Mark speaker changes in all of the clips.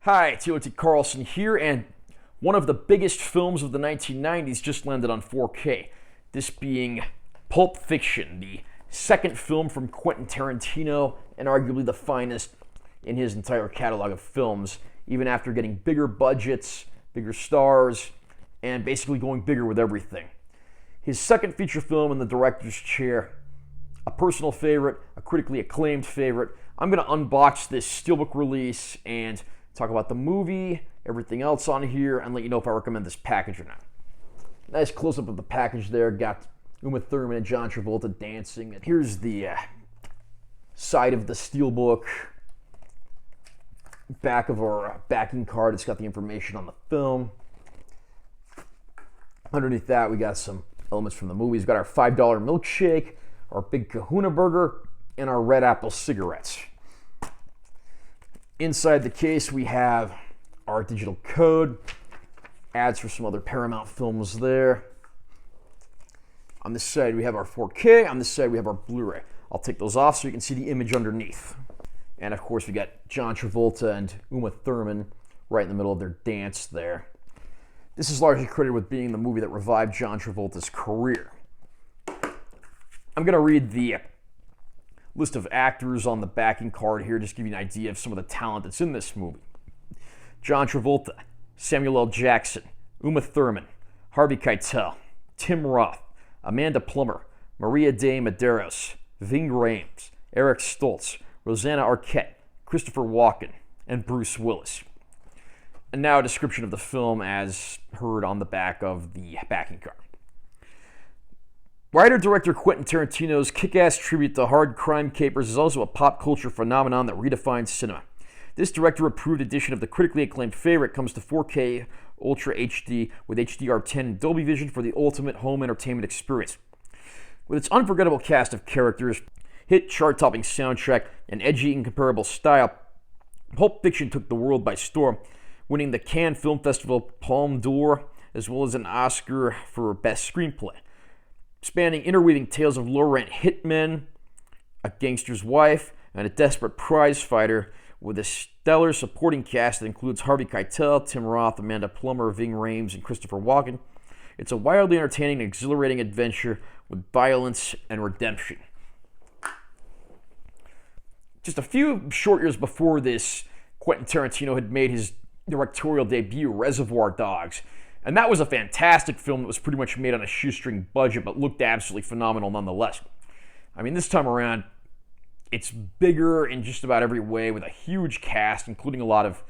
Speaker 1: Hi, T.O.T. Carlson here, and one of the biggest films of the 1990s just landed on 4K. This being Pulp Fiction, the second film from Quentin Tarantino, and arguably the finest in his entire catalog of films, even after getting bigger budgets, bigger stars, and basically going bigger with everything. His second feature film in the director's chair, a personal favorite, a critically acclaimed favorite. I'm going to unbox this Steelbook release and talk about the movie, everything else on here, and let you know if I recommend this package or not. Nice close-up of the package there. Got Uma Thurman and John Travolta dancing. And here's the side of the Steelbook. Back of our backing card. It's got the information on the film. Underneath that, we got some elements from the movie. We've got our $5 milkshake, our Big Kahuna burger, and our Red Apple cigarettes. Inside the case, we have our digital code, ads for some other Paramount films there. On this side, we have our 4K. On this side, we have our Blu-ray. I'll take those off so you can see the image underneath. And of course, we got John Travolta and Uma Thurman right in the middle of their dance there. This is largely credited with being the movie that revived John Travolta's career. I'm going to read the list of actors on the backing card here, just to give you an idea of some of the talent that's in this movie. John Travolta, Samuel L. Jackson, Uma Thurman, Harvey Keitel, Tim Roth, Amanda Plummer, Maria de Medeiros, Ving Rhames, Eric Stoltz, Rosanna Arquette, Christopher Walken, and Bruce Willis. And now a description of the film as heard on the back of the backing card. Writer-director Quentin Tarantino's kick-ass tribute to hard crime capers is also a pop culture phenomenon that redefines cinema. This director-approved edition of the critically acclaimed favorite comes to 4K Ultra HD with HDR10 and Dolby Vision for the ultimate home entertainment experience. With its unforgettable cast of characters, hit chart-topping soundtrack, and edgy, incomparable style, Pulp Fiction took the world by storm, winning the Cannes Film Festival Palme d'Or as well as an Oscar for Best Screenplay. Spanning interweaving tales of low-rent hitmen, a gangster's wife, and a desperate prize fighter with a stellar supporting cast that includes Harvey Keitel, Tim Roth, Amanda Plummer, Ving Rhames, and Christopher Walken. It's a wildly entertaining and exhilarating adventure with violence and redemption. Just a few short years before this, Quentin Tarantino had made his directorial debut, Reservoir Dogs. And that was a fantastic film that was pretty much made on a shoestring budget, but looked absolutely phenomenal nonetheless. I mean, this time around, it's bigger in just about every way with a huge cast, including a lot of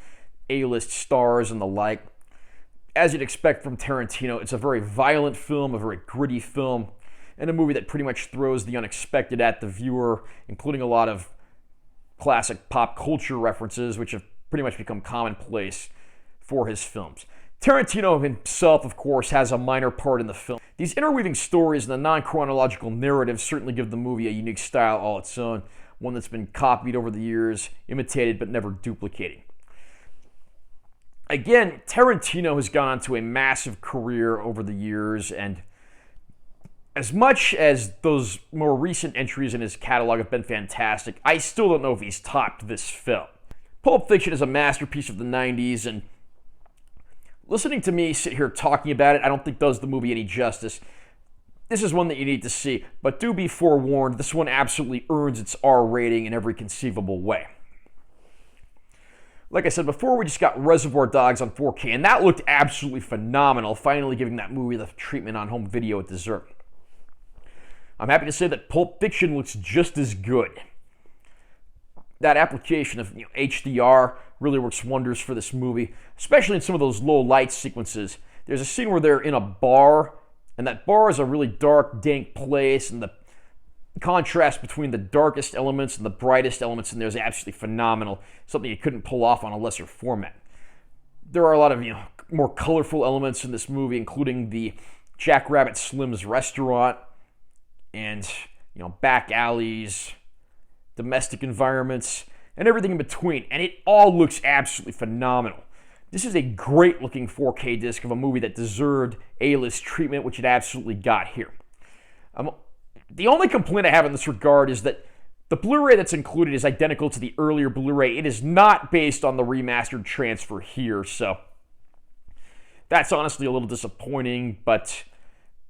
Speaker 1: A-list stars and the like. As you'd expect from Tarantino, it's a very violent film, a very gritty film, and a movie that pretty much throws the unexpected at the viewer, including a lot of classic pop culture references, which have pretty much become commonplace for his films. Tarantino himself, of course, has a minor part in the film. These interweaving stories and the non-chronological narrative certainly give the movie a unique style all its own, one that's been copied over the years, imitated, but never duplicated. Again, Tarantino has gone on to a massive career over the years, and as much as those more recent entries in his catalog have been fantastic, I still don't know if he's topped this film. Pulp Fiction is a masterpiece of the 90s, and listening to me sit here talking about it, I don't think does the movie any justice. This is one that you need to see, but do be forewarned, this one absolutely earns its R rating in every conceivable way. Like I said before, we just got Reservoir Dogs on 4K, and that looked absolutely phenomenal, finally giving that movie the treatment on home video it deserved. I'm happy to say that Pulp Fiction looks just as good. That application of HDR really works wonders for this movie, especially in some of those low light sequences. There's a scene where they're in a bar, and that bar is a really dark, dank place, and the contrast between the darkest elements and the brightest elements in there is absolutely phenomenal, something you couldn't pull off on a lesser format. There are a lot of more colorful elements in this movie, including the Jackrabbit Slim's restaurant, and back alleys, domestic environments, and everything in between, and it all looks absolutely phenomenal. This is a great looking 4K disc of a movie that deserved A-list treatment, which it absolutely got here. The only complaint I have in this regard is that The Blu-ray that's included is identical to the earlier Blu-ray. It is not based on the remastered transfer here, so that's honestly a little disappointing, but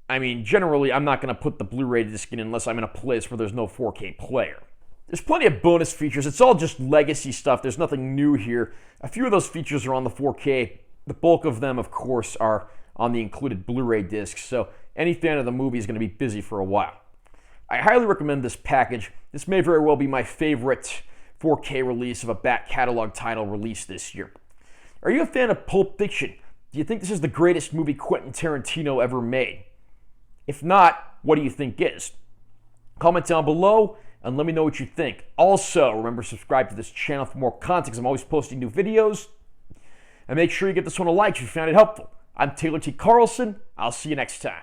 Speaker 1: I mean, generally, I'm not going to put the Blu-ray disc in unless I'm in a place where there's no 4K player. There's plenty of bonus features. It's all just legacy stuff. There's nothing new here. A few of those features are on the 4K. The bulk of them, of course, are on the included Blu-ray disc, so any fan of the movie is going to be busy for a while. I highly recommend this package. This may very well be my favorite 4K release of a back catalog title released this year. Are you a fan of Pulp Fiction? Do you think this is the greatest movie Quentin Tarantino ever made? If not, what do you think is? Comment down below and let me know what you think. Also, remember to subscribe to this channel for more content because I'm always posting new videos. And make sure you give this one a like if you found it helpful. I'm Taylor T. Carlson. I'll see you next time.